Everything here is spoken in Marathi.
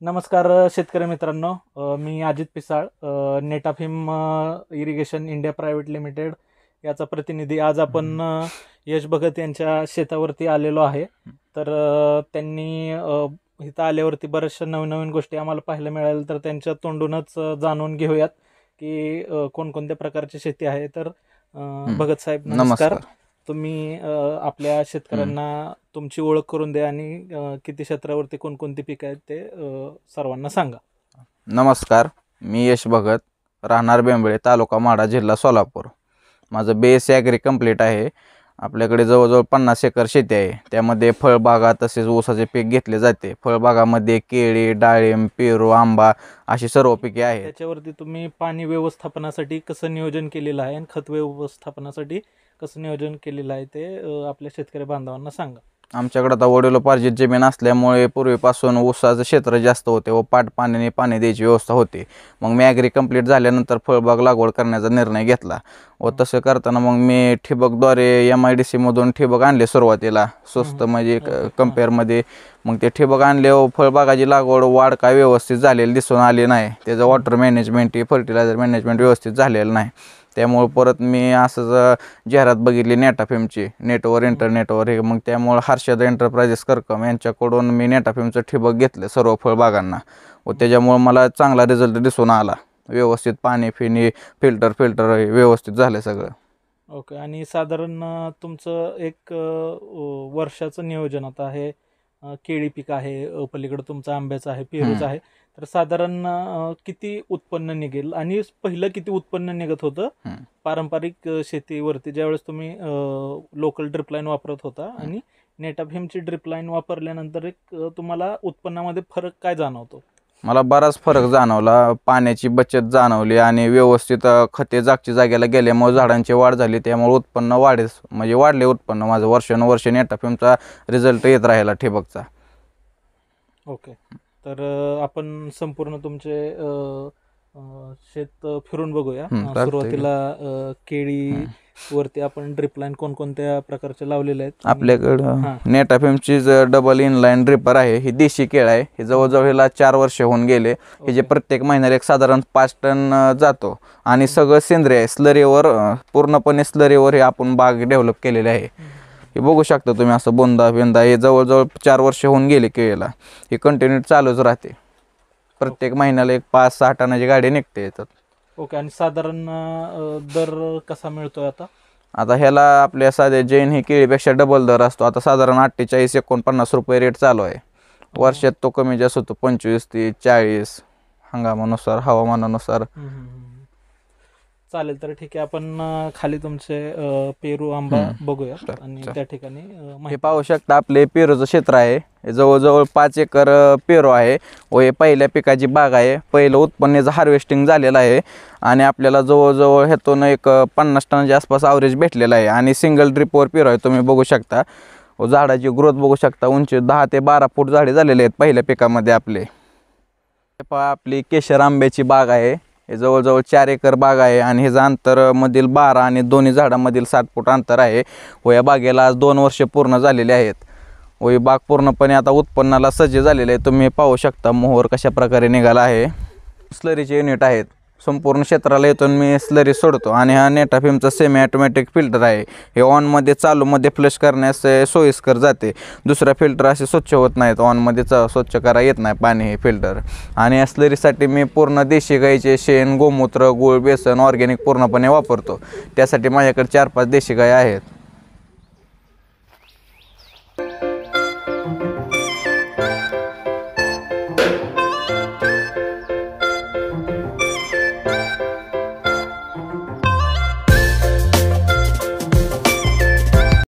नमस्कार शेतकरी मित्रांनो, मी Ajit Pisal, Netafim irrigation India private limited याचा प्रतिनिधी. आज आपण यश भगत यांच्या शेतावरती आलेलो आहे. तर त्यांनी इथं आल्यावरती बऱ्याचशा नवीन नवीन गोष्टी आम्हाला पाहायला मिळाल्या, तर त्यांच्या तोंडूनच जाणून घेऊयात की कोणकोणत्या प्रकारची शेती आहे. तर भगत साहेब नमस्कार. तुम्ही आपल्या शेतकऱ्यांना तुमची ओळख करून द्या आणि किती क्षेत्रावरती कोणकोणती पिकं आहेत ते सर्वांना सांगा. नमस्कार, मी यश भगत, राहणार बेंबळे, तालुका माढा, जिल्हा सोलापूर. माझं BSc ॲग्री कंप्लीट आहे. आपल्याकडे जवळजवळ 50 एकर शेती आहे. त्यामध्ये फळबागा तसेच ऊसाचे पीक घेतले जाते. फळबागामध्ये केळी, डाळिंब, पेरू, आंबा अशी सर्व पिके आहेत. त्याच्यावरती तुम्ही पाणी व्यवस्थापनासाठी कसं नियोजन केलेलं आहे आणि खत व्यवस्थापनासाठी कसं नियोजन केलेलं आहे ते आपल्या शेतकरी बांधवांना सांगा. आमच्याकडे आता वडिलोपार्जित जमीन असल्यामुळे पूर्वीपासून ऊसाचं क्षेत्र जास्त होते व पाट पाण्याने पाणी द्यायची व्यवस्था होती. मग मी ॲग्री कंप्लीट झाल्यानंतर फळबाग लागवड करण्याचा निर्णय घेतला व तसं करताना मग मी ठिबकद्वारे MIDC मधून ठिबक आणले सुरुवातीला, स्वस्त म्हणजे कम्पेअरमध्ये. मग ते ठिबक आणले व फळबागाची लागवड वाढ काय व्यवस्थित झालेली दिसून आली नाही. त्याचं वॉटर मॅनेजमेंट, फर्टिलायझर मॅनेजमेंट व्यवस्थित झालेलं नाही. त्यामुळे परत मी असंच जाहिरात बघितली नेटाफिमची इंटरनेटवर. मग त्यामुळे हर्षद एंटरप्राइजेस करकम यांच्याकडून मी नेटाफिमचं ठिबक घेतलं सर्व फळबागांना व त्याच्यामुळे मला चांगला रिझल्ट दिसून आला. व्यवस्थित पाणी फिनी फिल्टर व्यवस्थित झालं सगळं. ओके. आणि साधारण तुमचं एक वर्षाचं नियोजन आता आहे. केळी पीक आहे, पलीकडे तुमचं आंब्याचं आहे, पेरूचं आहे. तर साधारण किती उत्पन्न निघेल आणि पहिलं किती उत्पन्न निघत होतं पारंपरिक शेतीवरती ज्यावेळेस तुम्ही लोकल ड्रिपलाईन वापरत होता आणि नेटाफिमची ड्रिपलाईन वापरल्यानंतर एक तुम्हाला उत्पन्नामध्ये फरक काय जाणवतो? मला बराच फरक जाणवला. पाण्याची बचत जाणवली आणि व्यवस्थित खते जागच्या जागेला गेल्यामुळे झाडांची वाढ झाली. त्यामुळे उत्पन्न वाढले उत्पन्न माझं वर्षानुवर्ष नेटाफिमचा रिझल्ट येत राहिला ठिबकचा. ओके. तर आपण संपूर्ण तुमचे शेत फिरून बघूया. सुरुवातीला केळी वरती आपण ड्रिपलाईन कोणकोणत्या प्रकारचे लावलेले आहेत? आपल्याकडं नेटाफिमची डबल इनलाईन ड्रिपर आहे. ही देशी केळ आहे. हे जवळजवळ ह्याला 4 वर्ष होऊन गेले. हे जे प्रत्येक महिन्याला एक साधारण 5 टन जातो आणि सगळं सेंद्रिय आहे. स्लरीवर पूर्णपणे स्लरीवर हे आपण बाग डेव्हलप केलेले आहे. हे बघू शकता तुम्ही, असं बोंदा हे जवळजवळ 4 वर्ष होऊन गेले केळीला. हे कंटिन्यू चालूच राहते. प्रत्येक महिन्याला एक 5-6 टनाची गाडी निघते येतात. ओके. आणि साधारण दर कसा मिळतोय आता? ह्याला आपल्या साध्या जैन ही केळीपेक्षा डबल दर असतो. आता साधारण 48-49 रुपये रेट चालू आहे. वर्षात तो कमी जास्त होतो, 25-30-40 हंगामानुसार, हवामानानुसार. चालेल. तर ठीक आहे, आपण खाली तुमचे पेरू आंबा बघूया आणि त्या ठिकाणी हे पाहू शकता आपले पेरूचं क्षेत्र आहे. हे जवळजवळ 5 एकर पेरू आहे व हे पहिल्या पिकाची बाग आहे. पहिलं उत्पन्नाचं हार्वेस्टिंग झालेलं आहे आणि आपल्याला जवळजवळ ह्यातून एक 50 टनाच्या आसपास ॲव्हरेज भेटलेलं आहे. आणि सिंगल ड्रिपवर पेरू आहे, तुम्ही बघू शकता. व झाडाची ग्रोथ बघू शकता. उंची 10 ते 12 फूट झाडे झालेले आहेत पहिल्या पिकामध्ये आपले. आपली केशर आंब्याची बाग आहे. हे जवळजवळ 4 एकर बाग आहे आणि ह्याचं अंतर मधील 12 आणि दोन्ही झाडामधील 60 फूट अंतर आहे. व या बागेला आज 2 वर्ष पूर्ण झालेले आहेत व ही बाग पूर्णपणे आता उत्पन्नाला सज्ज झालेले आहे. तुम्ही पाहू शकता मोहर कशा प्रकारे निघाला आहे. स्लरीचे युनिट आहेत. संपूर्ण क्षेत्राला इथून मी स्लरी सोडतो आणि हा नेटाफिमचा सेमी ऑटोमॅटिक फिल्टर आहे. हे ऑनमध्ये चालूमध्ये फ्लश करण्यास सोयीस्कर जाते. दुसरा फिल्टर असे स्वच्छ होत नाहीत, ऑनमध्ये स्वच्छ करा येत नाही पाणी हे फिल्टर. आणि या स्लरीसाठी मी पूर्ण देशी गाईचे शेण, गोमूत्र, गूळ, बेसन ऑर्गॅनिक पूर्णपणे वापरतो. त्यासाठी माझ्याकडे 4-5 देशी गाय आहेत.